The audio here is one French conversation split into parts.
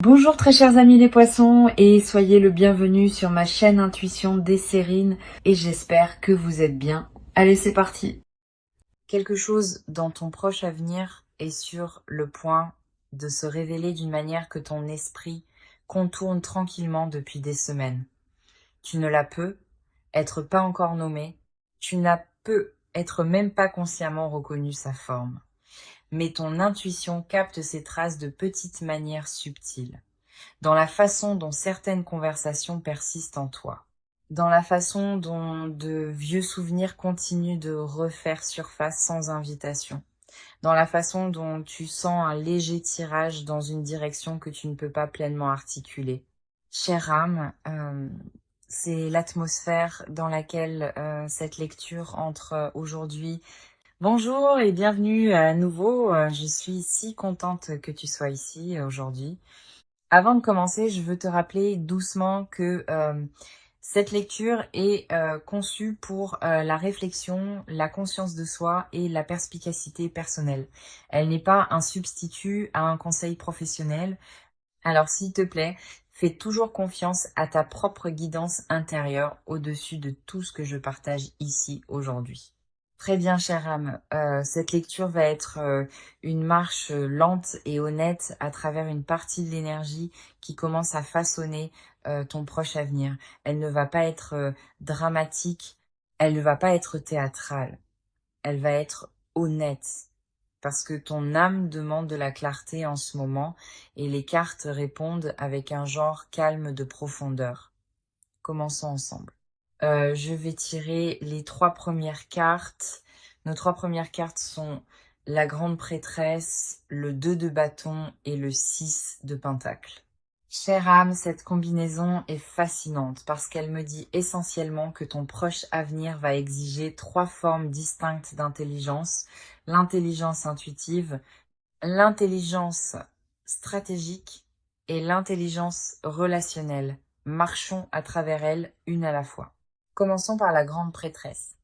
Bonjour très chers amis les poissons et soyez le bienvenu sur ma chaîne Intuition Desserine et j'espère que vous êtes bien. Allez, c'est parti. Quelque chose dans ton proche avenir est sur le point de se révéler d'une manière que ton esprit contourne tranquillement depuis des semaines. Tu ne la peux être pas encore nommée, tu n'as peux être même pas consciemment reconnu sa forme. Mais ton intuition capte ces traces de petites manières subtiles. Dans la façon dont certaines conversations persistent en toi, dans la façon dont de vieux souvenirs continuent de refaire surface sans invitation, dans la façon dont tu sens un léger tirage dans une direction que tu ne peux pas pleinement articuler. Chère âme, c'est l'atmosphère dans laquelle cette lecture entre aujourd'hui. Bonjour et bienvenue à nouveau, je suis si contente que tu sois ici aujourd'hui. Avant de commencer, je veux te rappeler doucement que cette lecture est conçue pour la réflexion, la conscience de soi et la perspicacité personnelle. Elle n'est pas un substitut à un conseil professionnel. Alors s'il te plaît, fais toujours confiance à ta propre guidance intérieure au-dessus de tout ce que je partage ici aujourd'hui. Très bien, chère âme. Cette lecture va être une marche lente et honnête à travers une partie de l'énergie qui commence à façonner ton proche avenir. Elle ne va pas être dramatique, elle ne va pas être théâtrale, elle va être honnête. Parce que ton âme demande de la clarté en ce moment et les cartes répondent avec un genre calme de profondeur. Commençons ensemble. Je vais tirer les 3 premières cartes. Nos 3 premières cartes sont la grande prêtresse, le 2 de bâton et le 6 de pentacle. Chère âme, cette combinaison est fascinante parce qu'elle me dit essentiellement que ton proche avenir va exiger 3 formes distinctes d'intelligence. L'intelligence intuitive, l'intelligence stratégique et l'intelligence relationnelle. Marchons à travers elles, une à la fois. Commençons par la grande prêtresse.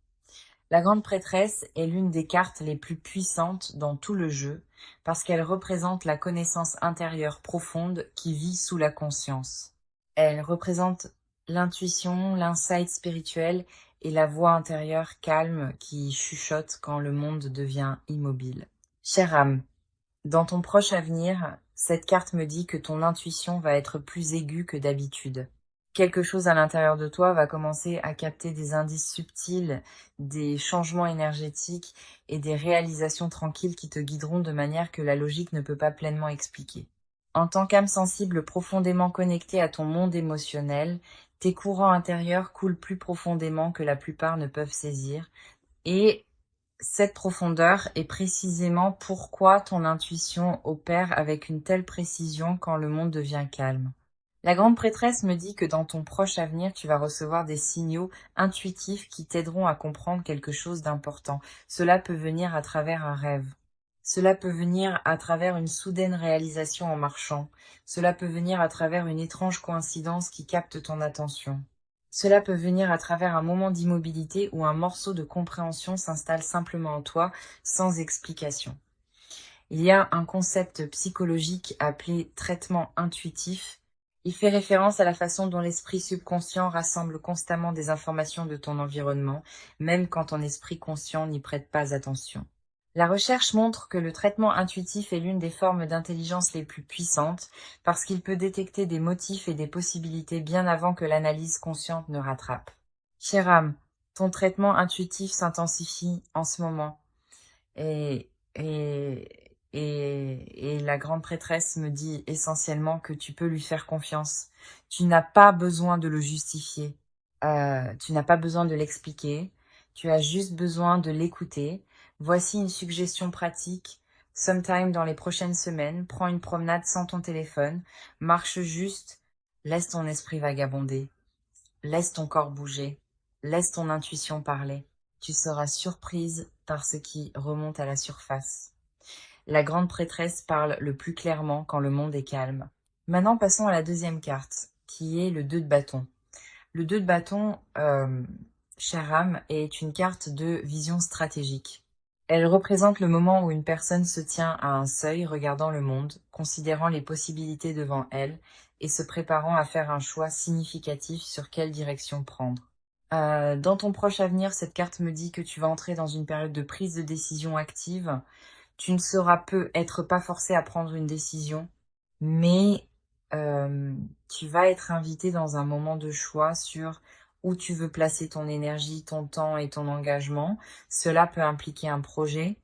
La grande prêtresse est l'une des cartes les plus puissantes dans tout le jeu parce qu'elle représente la connaissance intérieure profonde qui vit sous la conscience. Elle représente l'intuition, l'insight spirituel et la voix intérieure calme qui chuchote quand le monde devient immobile. Chère âme, dans ton proche avenir, cette carte me dit que ton intuition va être plus aiguë que d'habitude. Quelque chose à l'intérieur de toi va commencer à capter des indices subtils, des changements énergétiques et des réalisations tranquilles qui te guideront de manière que la logique ne peut pas pleinement expliquer. En tant qu'âme sensible profondément connectée à ton monde émotionnel, tes courants intérieurs coulent plus profondément que la plupart ne peuvent saisir et cette profondeur est précisément pourquoi ton intuition opère avec une telle précision quand le monde devient calme. La grande prêtresse me dit que dans ton proche avenir, tu vas recevoir des signaux intuitifs qui t'aideront à comprendre quelque chose d'important. Cela peut venir à travers un rêve. Cela peut venir à travers une soudaine réalisation en marchant. Cela peut venir à travers une étrange coïncidence qui capte ton attention. Cela peut venir à travers un moment d'immobilité où un morceau de compréhension s'installe simplement en toi, sans explication. Il y a un concept psychologique appelé traitement intuitif. Il fait référence à la façon dont l'esprit subconscient rassemble constamment des informations de ton environnement, même quand ton esprit conscient n'y prête pas attention. La recherche montre que le traitement intuitif est l'une des formes d'intelligence les plus puissantes parce qu'il peut détecter des motifs et des possibilités bien avant que l'analyse consciente ne rattrape. Chère âme, ton traitement intuitif s'intensifie en ce moment et la grande prêtresse me dit essentiellement que tu peux lui faire confiance. Tu n'as pas besoin de le justifier, tu n'as pas besoin de l'expliquer, tu as juste besoin de l'écouter. Voici une suggestion pratique. Sometime dans les prochaines semaines, prends une promenade sans ton téléphone, marche juste, laisse ton esprit vagabonder, laisse ton corps bouger, laisse ton intuition parler. Tu seras surprise par ce qui remonte à la surface. La grande prêtresse parle le plus clairement quand le monde est calme. Maintenant, passons à la deuxième carte, qui est le 2 de bâton. Le 2 de bâton, chère âme, est une carte de vision stratégique. Elle représente le moment où une personne se tient à un seuil, regardant le monde, considérant les possibilités devant elle et se préparant à faire un choix significatif sur quelle direction prendre. Dans ton proche avenir, cette carte me dit que tu vas entrer dans une période de prise de décision active. Tu ne seras peut-être pas forcé à prendre une décision, mais tu vas être invité dans un moment de choix sur où tu veux placer ton énergie, ton temps et ton engagement. Cela peut impliquer un projet,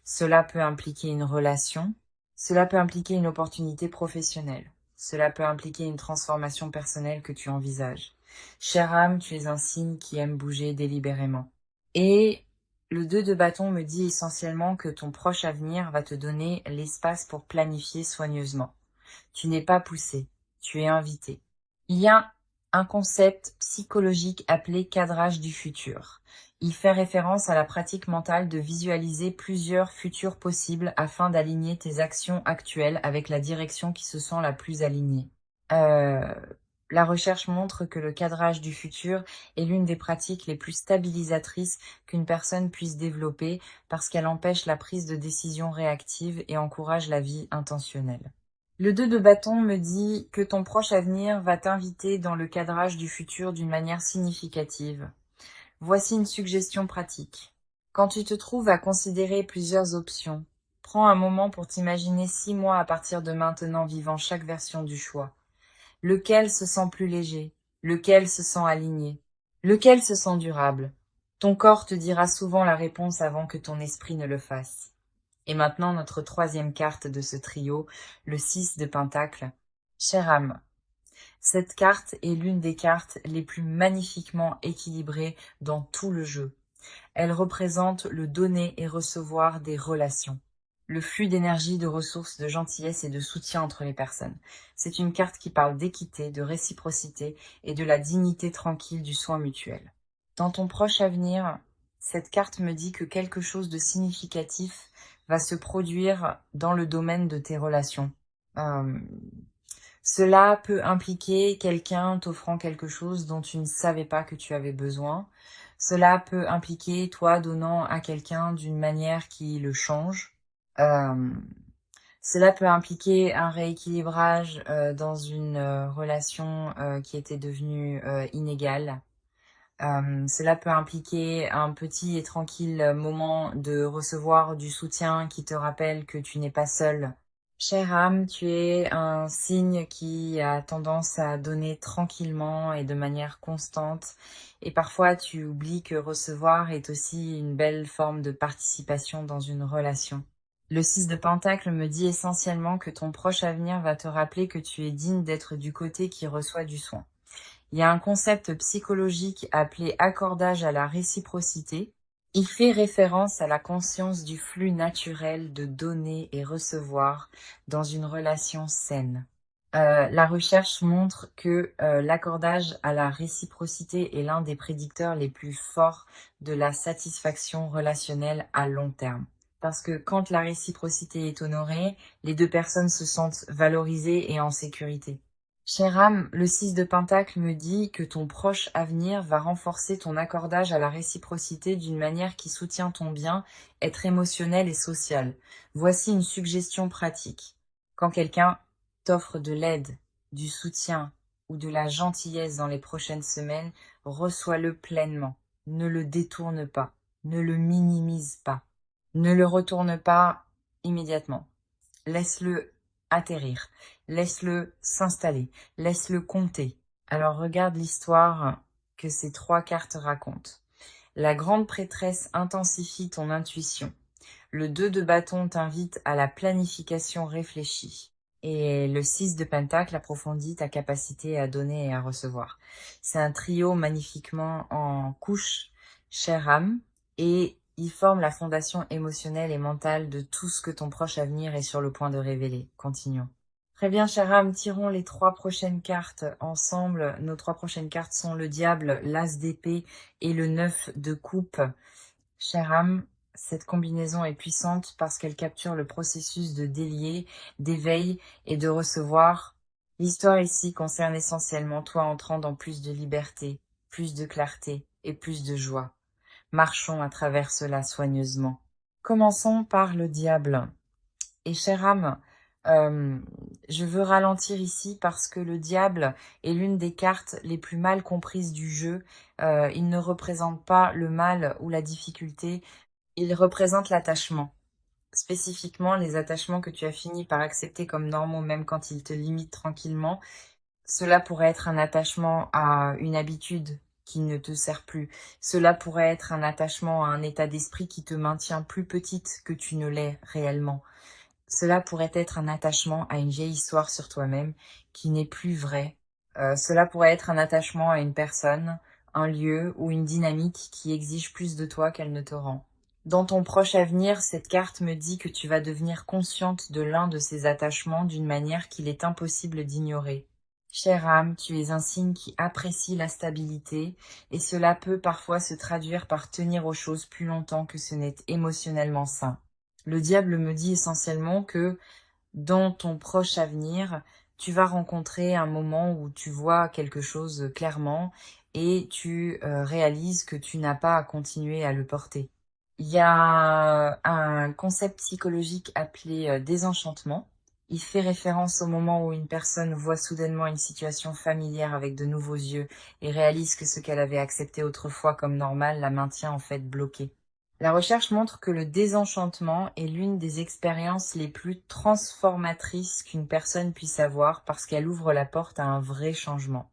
cela peut impliquer une relation, cela peut impliquer une opportunité professionnelle, cela peut impliquer une transformation personnelle que tu envisages. Chère âme, tu es un signe qui aime bouger délibérément. Et le 2 de bâton me dit essentiellement que ton proche avenir va te donner l'espace pour planifier soigneusement. Tu n'es pas poussé, tu es invité. Il y a un concept psychologique appelé cadrage du futur. Il fait référence à la pratique mentale de visualiser plusieurs futurs possibles afin d'aligner tes actions actuelles avec la direction qui se sent la plus alignée. La recherche montre que le cadrage du futur est l'une des pratiques les plus stabilisatrices qu'une personne puisse développer parce qu'elle empêche la prise de décision réactive et encourage la vie intentionnelle. Le 2 de bâton me dit que ton proche avenir va t'inviter dans le cadrage du futur d'une manière significative. Voici une suggestion pratique. Quand tu te trouves à considérer plusieurs options, prends un moment pour t'imaginer 6 mois à partir de maintenant vivant chaque version du choix. Lequel se sent plus léger? Lequel se sent aligné? Lequel se sent durable? Ton corps te dira souvent la réponse avant que ton esprit ne le fasse. Et maintenant, notre troisième carte de ce trio, le 6 de Pentacle. Chère âme, cette carte est l'une des cartes les plus magnifiquement équilibrées dans tout le jeu. Elle représente le donner et recevoir des relations, le flux d'énergie, de ressources, de gentillesse et de soutien entre les personnes. C'est une carte qui parle d'équité, de réciprocité et de la dignité tranquille du soin mutuel. Dans ton proche avenir, cette carte me dit que quelque chose de significatif va se produire dans le domaine de tes relations. Cela peut impliquer quelqu'un t'offrant quelque chose dont tu ne savais pas que tu avais besoin. Cela peut impliquer toi donnant à quelqu'un d'une manière qui le change. Euh, Cela peut impliquer un rééquilibrage dans une relation qui était devenue inégale. Cela peut impliquer un petit et tranquille moment de recevoir du soutien qui te rappelle que tu n'es pas seul. Chère âme, tu es un signe qui a tendance à donner tranquillement et de manière constante. Et parfois, tu oublies que recevoir est aussi une belle forme de participation dans une relation. Le 6 de Pentacle me dit essentiellement que ton proche avenir va te rappeler que tu es digne d'être du côté qui reçoit du soin. Il y a un concept psychologique appelé accordage à la réciprocité. Il fait référence à la conscience du flux naturel de donner et recevoir dans une relation saine. La recherche montre que l'accordage à la réciprocité est l'un des prédicteurs les plus forts de la satisfaction relationnelle à long terme. Parce que quand la réciprocité est honorée, les deux personnes se sentent valorisées et en sécurité. Chère âme, le 6 de Pentacle me dit que ton proche avenir va renforcer ton accordage à la réciprocité d'une manière qui soutient ton bien, être émotionnel et social. Voici une suggestion pratique. Quand quelqu'un t'offre de l'aide, du soutien ou de la gentillesse dans les prochaines semaines, reçois-le pleinement. Ne le détourne pas, ne le minimise pas, ne le retourne pas immédiatement. Laisse-le atterrir, laisse-le s'installer, laisse-le compter. Alors regarde l'histoire que ces 3 cartes racontent. La grande prêtresse intensifie ton intuition. Le 2 de bâton t'invite à la planification réfléchie. Et le 6 de pentacle approfondit ta capacité à donner et à recevoir. C'est un trio magnifiquement en couche, chère âme, et il forme la fondation émotionnelle et mentale de tout ce que ton proche avenir est sur le point de révéler. Continuons. Très bien, chère âme, tirons les 3 prochaines cartes ensemble. Nos 3 prochaines cartes sont le diable, l'as d'épée et le 9 de coupe. Chère âme, cette combinaison est puissante parce qu'elle capture le processus de délier, d'éveil et de recevoir. L'histoire ici concerne essentiellement toi entrant dans plus de liberté, plus de clarté et plus de joie. Marchons à travers cela soigneusement. Commençons par le diable. Et chère âme, je veux ralentir ici parce que le diable est l'une des cartes les plus mal comprises du jeu. Il ne représente pas le mal ou la difficulté, il représente l'attachement. Spécifiquement, les attachements que tu as fini par accepter comme normaux, même quand ils te limitent tranquillement. Cela pourrait être un attachement à une habitude qui ne te sert plus. Cela pourrait être un attachement à un état d'esprit qui te maintient plus petite que tu ne l'es réellement. Cela pourrait être un attachement à une vieille histoire sur toi-même qui n'est plus vraie. Cela pourrait être un attachement à une personne, un lieu ou une dynamique qui exige plus de toi qu'elle ne te rend. Dans ton proche avenir, cette carte me dit que tu vas devenir consciente de l'un de ces attachements d'une manière qu'il est impossible d'ignorer. Chère âme, tu es un signe qui apprécie la stabilité et cela peut parfois se traduire par tenir aux choses plus longtemps que ce n'est émotionnellement sain. Le diable me dit essentiellement que dans ton proche avenir, tu vas rencontrer un moment où tu vois quelque chose clairement et tu réalises que tu n'as pas à continuer à le porter. Il y a un concept psychologique appelé désenchantement. Il fait référence au moment où une personne voit soudainement une situation familière avec de nouveaux yeux et réalise que ce qu'elle avait accepté autrefois comme normal la maintient en fait bloquée. La recherche montre que le désenchantement est l'une des expériences les plus transformatrices qu'une personne puisse avoir parce qu'elle ouvre la porte à un vrai changement.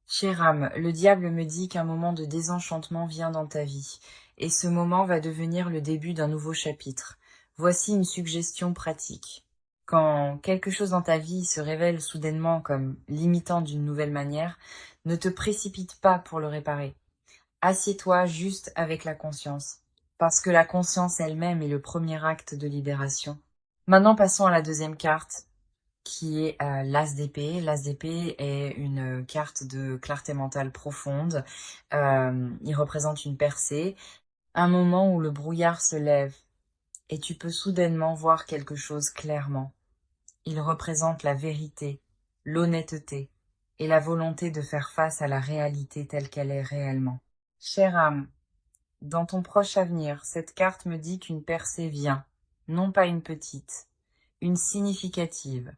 Chère âme, le diable me dit qu'un moment de désenchantement vient dans ta vie, et ce moment va devenir le début d'un nouveau chapitre. Voici une suggestion pratique. Quand quelque chose dans ta vie se révèle soudainement comme limitant d'une nouvelle manière, ne te précipite pas pour le réparer. Assieds-toi juste avec la conscience, parce que la conscience elle-même est le premier acte de libération. Maintenant, passons à la deuxième carte, qui est l'As d'épée. L'As d'épée est une carte de clarté mentale profonde. Il représente une percée, un moment où le brouillard se lève et tu peux soudainement voir quelque chose clairement. Il représente la vérité, l'honnêteté et la volonté de faire face à la réalité telle qu'elle est réellement. Chère âme, dans ton proche avenir, cette carte me dit qu'une percée vient, non pas une petite, une significative.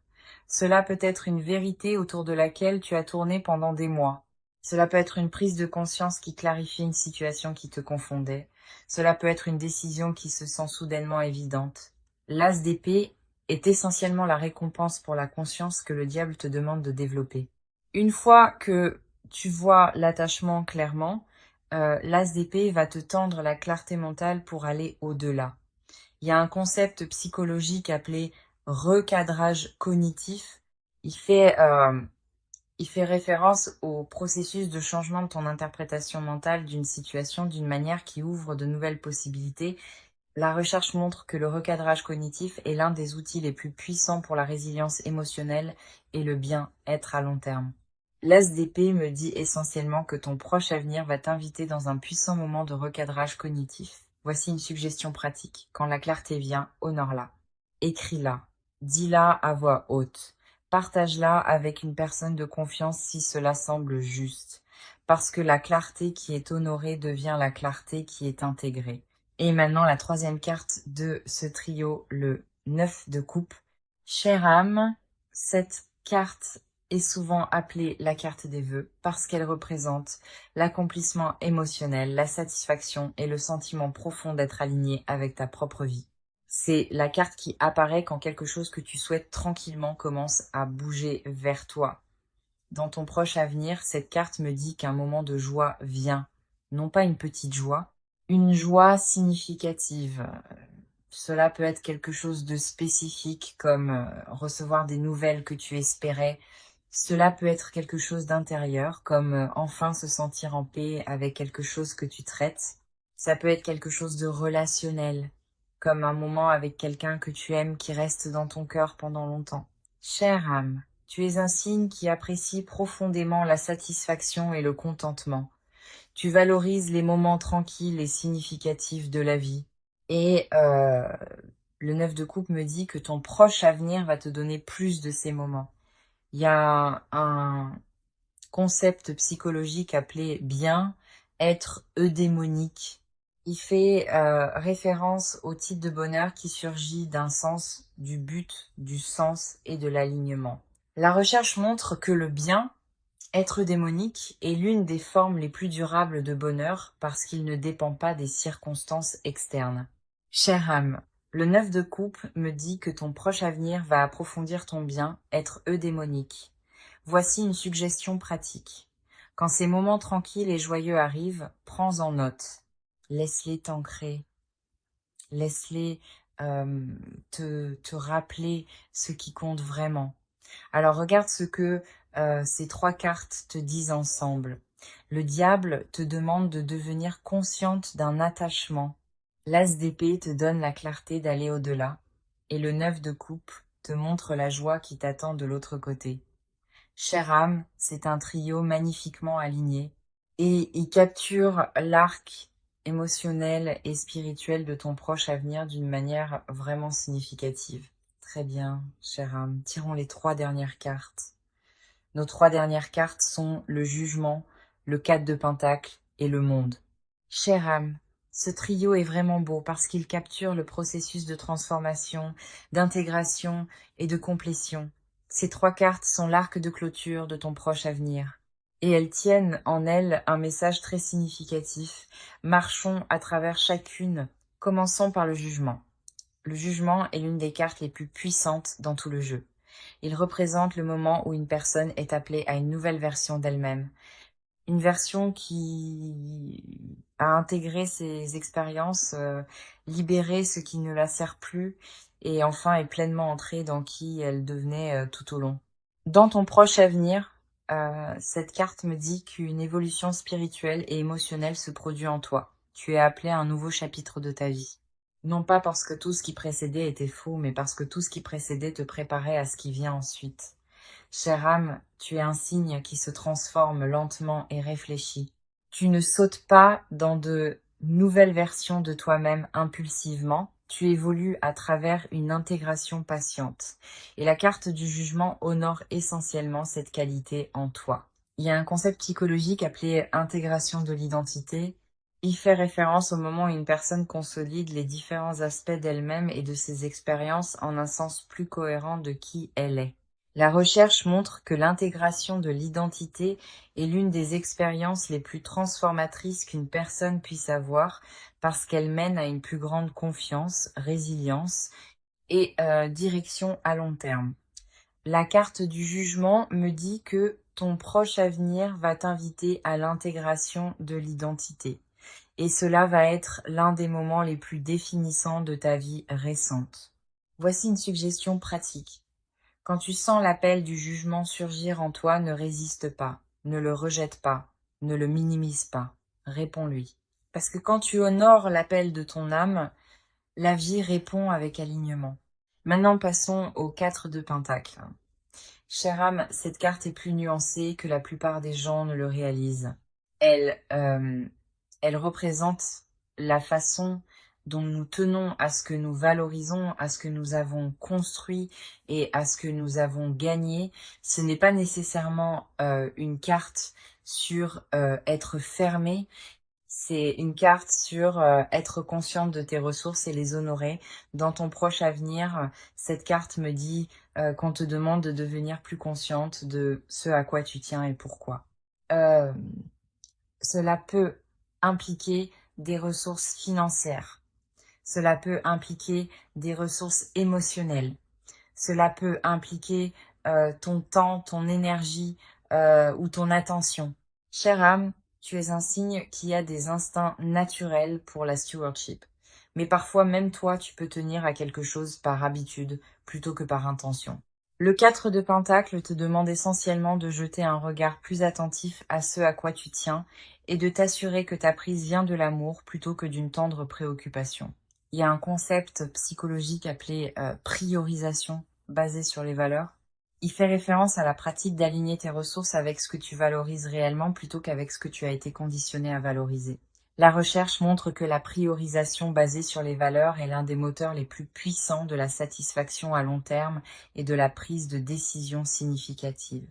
Cela peut être une vérité autour de laquelle tu as tourné pendant des mois. Cela peut être une prise de conscience qui clarifie une situation qui te confondait. Cela peut être une décision qui se sent soudainement évidente. L'As d'épée est essentiellement la récompense pour la conscience que le diable te demande de développer. Une fois que tu vois l'attachement clairement, l'As d'épée va te tendre la clarté mentale pour aller au-delà. Il y a un concept psychologique appelé recadrage cognitif. Il fait référence au processus de changement de ton interprétation mentale d'une situation d'une manière qui ouvre de nouvelles possibilités. La recherche montre que le recadrage cognitif est l'un des outils les plus puissants pour la résilience émotionnelle et le bien-être à long terme. L'As d'épée me dit essentiellement que ton proche avenir va t'inviter dans un puissant moment de recadrage cognitif. Voici une suggestion pratique. Quand la clarté vient, honore-la. Écris-la. Dis-la à voix haute. Partage-la avec une personne de confiance si cela semble juste. Parce que la clarté qui est honorée devient la clarté qui est intégrée. Et maintenant, la troisième carte de ce trio, le 9 de coupe. Chère âme, cette carte est souvent appelée la carte des vœux parce qu'elle représente l'accomplissement émotionnel, la satisfaction et le sentiment profond d'être aligné avec ta propre vie. C'est la carte qui apparaît quand quelque chose que tu souhaites tranquillement commence à bouger vers toi. Dans ton proche avenir, cette carte me dit qu'un moment de joie vient. Non pas une petite joie, une joie significative. Cela peut être quelque chose de spécifique comme recevoir des nouvelles que tu espérais. Cela peut être quelque chose d'intérieur comme enfin se sentir en paix avec quelque chose que tu traites. Ça peut être quelque chose de relationnel, comme un moment avec quelqu'un que tu aimes qui reste dans ton cœur pendant longtemps. Chère âme, tu es un signe qui apprécie profondément la satisfaction et le contentement. Tu valorises les moments tranquilles et significatifs de la vie. Et le 9 de coupe me dit que ton proche avenir va te donner plus de ces moments. Il y a un concept psychologique appelé bien être eudémonique. Il fait référence au type de bonheur qui surgit d'un sens, du but, du sens et de l'alignement. La recherche montre que le bien, être démonique, est l'une des formes les plus durables de bonheur parce qu'il ne dépend pas des circonstances externes. Chère âme, le 9 de coupe me dit que ton proche avenir va approfondir ton bien, être eudémonique. Voici une suggestion pratique. Quand ces moments tranquilles et joyeux arrivent, prends en note. Laisse-les t'ancrer. Laisse-les te rappeler ce qui compte vraiment. Alors regarde ce que ces 3 cartes te disent ensemble. Le diable te demande de devenir consciente d'un attachement. L'as d'épée te donne la clarté d'aller au-delà. Et le 9 de coupe te montre la joie qui t'attend de l'autre côté. Chère âme, c'est un trio magnifiquement aligné. Et il capture l'arc émotionnel et spirituel de ton proche avenir d'une manière vraiment significative. Très bien, chère âme. Tirons les 3 dernières cartes. Nos 3 dernières cartes sont le jugement, le 4 de pentacle et le monde. Chère âme, ce trio est vraiment beau parce qu'il capture le processus de transformation, d'intégration et de complétion. Ces 3 cartes sont l'arc de clôture de ton proche avenir. Et elles tiennent en elles un message très significatif. Marchons à travers chacune, commençons par le jugement. Le jugement est l'une des cartes les plus puissantes dans tout le jeu. Il représente le moment où une personne est appelée à une nouvelle version d'elle-même. Une version qui a intégré ses expériences, libéré ce qui ne la sert plus et enfin est pleinement entrée dans qui elle devenait tout au long. Dans ton proche avenir, cette carte me dit qu'une évolution spirituelle et émotionnelle se produit en toi. Tu es appelé à un nouveau chapitre de ta vie. Non pas parce que tout ce qui précédait était faux, mais parce que tout ce qui précédait te préparait à ce qui vient ensuite. Chère âme, tu es un cygne qui se transforme lentement et réfléchit. Tu ne sautes pas dans de nouvelles versions de toi-même impulsivement, tu évolues à travers une intégration patiente. Et la carte du jugement honore essentiellement cette qualité en toi. Il y a un concept psychologique appelé intégration de l'identité. Il fait référence au moment où une personne consolide les différents aspects d'elle-même et de ses expériences en un sens plus cohérent de qui elle est. La recherche montre que l'intégration de l'identité est l'une des expériences les plus transformatrices qu'une personne puisse avoir parce qu'elle mène à une plus grande confiance, résilience et direction à long terme. La carte du jugement me dit que ton proche avenir va t'inviter à l'intégration de l'identité. Et cela va être l'un des moments les plus définissants de ta vie récente. Voici une suggestion pratique. Quand tu sens l'appel du jugement surgir en toi, ne résiste pas, ne le rejette pas, ne le minimise pas, réponds-lui. Parce que quand tu honores l'appel de ton âme, la vie répond avec alignement. Maintenant passons aux 4 de Pentacle. Chère âme, cette carte est plus nuancée que la plupart des gens ne le réalisent. Elle représente la façon dont nous tenons à ce que nous valorisons, à ce que nous avons construit et à ce que nous avons gagné. Ce n'est pas nécessairement une carte sur être fermé, c'est une carte sur être consciente de tes ressources et les honorer. Dans ton proche avenir, cette carte me dit qu'on te demande de devenir plus consciente de ce à quoi tu tiens et pourquoi. Euh, Cela peut impliquer des ressources financières. Cela peut impliquer des ressources émotionnelles. Cela peut impliquer ton temps, ton énergie ou ton attention. Chère âme, tu es un signe qui a des instincts naturels pour la stewardship. Mais parfois même toi, tu peux tenir à quelque chose par habitude plutôt que par intention. Le 4 de Pentacle te demande essentiellement de jeter un regard plus attentif à ce à quoi tu tiens et de t'assurer que ta prise vient de l'amour plutôt que d'une tendre préoccupation. Il y a un concept psychologique appelé priorisation basé sur les valeurs. Il fait référence à la pratique d'aligner tes ressources avec ce que tu valorises réellement plutôt qu'avec ce que tu as été conditionné à valoriser. La recherche montre que la priorisation basée sur les valeurs est l'un des moteurs les plus puissants de la satisfaction à long terme et de la prise de décision significative.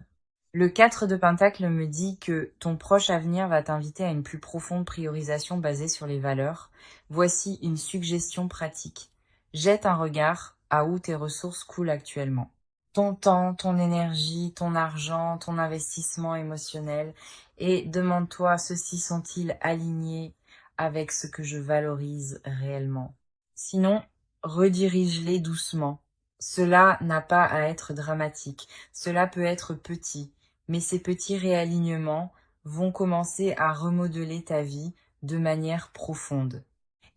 Le 4 de Pentacle me dit que ton proche avenir va t'inviter à une plus profonde priorisation basée sur les valeurs. Voici une suggestion pratique. Jette un regard à où tes ressources coulent actuellement. Ton temps, ton énergie, ton argent, ton investissement émotionnel, et demande-toi, ceux-ci sont-ils alignés avec ce que je valorise réellement? Sinon, redirige-les doucement. Cela n'a pas à être dramatique, cela peut être petit, mais ces petits réalignements vont commencer à remodeler ta vie de manière profonde.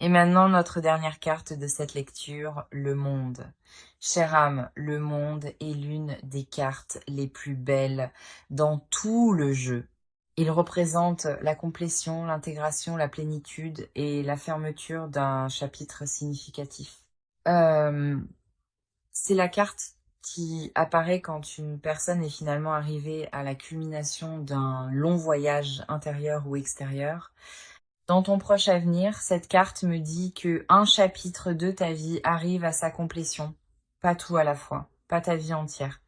Et maintenant, notre dernière carte de cette lecture, le monde. Chère âme, le monde est l'une des cartes les plus belles dans tout le jeu. Il représente la complétion, l'intégration, la plénitude et la fermeture d'un chapitre significatif. C'est la carte qui apparaît quand une personne est finalement arrivée à la culmination d'un long voyage intérieur ou extérieur. Dans ton proche avenir, cette carte me dit que un chapitre de ta vie arrive à sa complétion. Pas tout à la fois, pas ta vie entière,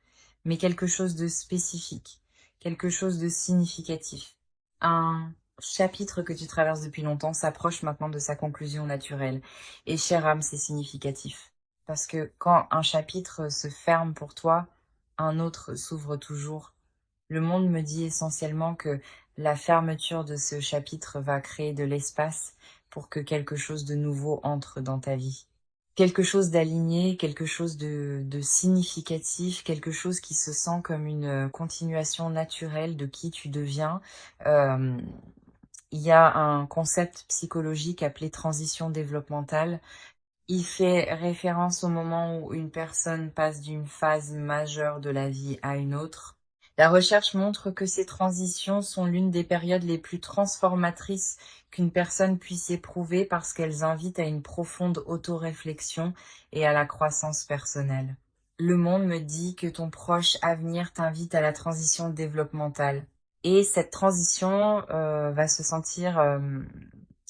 mais quelque chose de spécifique, quelque chose de significatif. Un chapitre que tu traverses depuis longtemps s'approche maintenant de sa conclusion naturelle. Et chère âme, c'est significatif. Parce que quand un chapitre se ferme pour toi, un autre s'ouvre toujours. Le monde me dit essentiellement que la fermeture de ce chapitre va créer de l'espace pour que quelque chose de nouveau entre dans ta vie. Quelque chose d'aligné, quelque chose de significatif, quelque chose qui se sent comme une continuation naturelle de qui tu deviens. Euh, il y a un concept psychologique appelé transition développementale. Il fait référence au moment où une personne passe d'une phase majeure de la vie à une autre. La recherche montre que ces transitions sont l'une des périodes les plus transformatrices qu'une personne puisse éprouver parce qu'elles invitent à une profonde autoréflexion et à la croissance personnelle. Le monde me dit que ton proche avenir t'invite à la transition développementale. Et cette transition va se sentir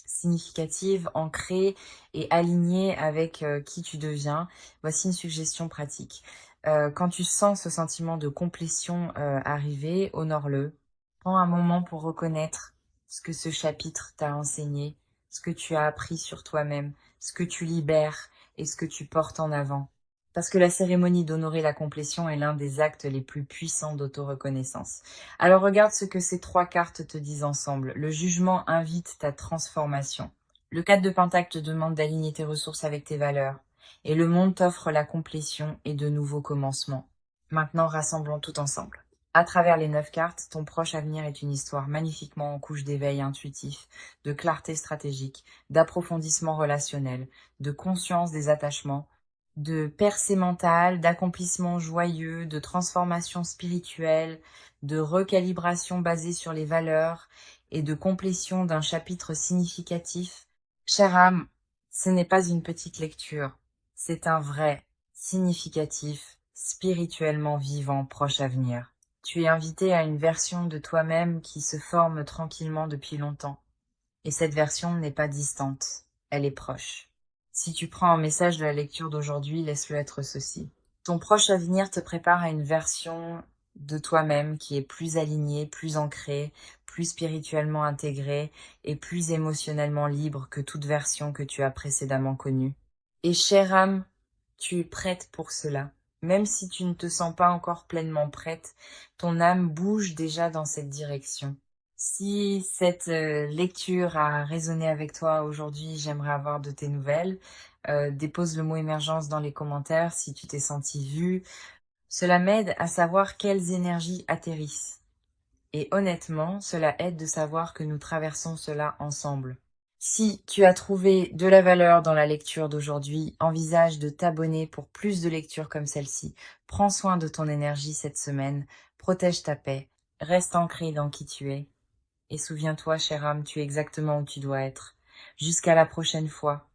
significative, ancrée et alignée avec qui tu deviens. Voici une suggestion pratique. Quand tu sens ce sentiment de complétion arriver, honore-le. Prends un moment pour reconnaître ce que ce chapitre t'a enseigné, ce que tu as appris sur toi-même, ce que tu libères et ce que tu portes en avant. Parce que la cérémonie d'honorer la complétion est l'un des actes les plus puissants d'autoreconnaissance. Alors regarde ce que ces trois cartes te disent ensemble. Le jugement invite ta transformation. Le 4 de Pentacle te demande d'aligner tes ressources avec tes valeurs. Et le monde t'offre la complétion et de nouveaux commencements. Maintenant, rassemblons tout ensemble. À travers les 9 cartes, ton proche avenir est une histoire magnifiquement en couche d'éveil intuitif, de clarté stratégique, d'approfondissement relationnel, de conscience des attachements, de percée mentale, d'accomplissement joyeux, de transformation spirituelle, de recalibration basée sur les valeurs et de complétion d'un chapitre significatif. Chère âme, ce n'est pas une petite lecture, c'est un vrai, significatif, spirituellement vivant proche avenir. Tu es invité à une version de toi-même qui se forme tranquillement depuis longtemps. Et cette version n'est pas distante, elle est proche. Si tu prends un message de la lecture d'aujourd'hui, laisse-le être ceci. Ton proche avenir te prépare à une version de toi-même qui est plus alignée, plus ancrée, plus spirituellement intégrée et plus émotionnellement libre que toute version que tu as précédemment connue. Et chère âme, tu es prête pour cela. Même si tu ne te sens pas encore pleinement prête, ton âme bouge déjà dans cette direction. Si cette lecture a résonné avec toi aujourd'hui, j'aimerais avoir de tes nouvelles. Dépose le mot émergence dans les commentaires si tu t'es senti vu. Cela m'aide à savoir quelles énergies atterrissent. Et honnêtement, cela aide de savoir que nous traversons cela ensemble. Si tu as trouvé de la valeur dans la lecture d'aujourd'hui, envisage de t'abonner pour plus de lectures comme celle-ci. Prends soin de ton énergie cette semaine, protège ta paix, reste ancré dans qui tu es. Et souviens-toi, chère âme, tu es exactement où tu dois être. Jusqu'à la prochaine fois.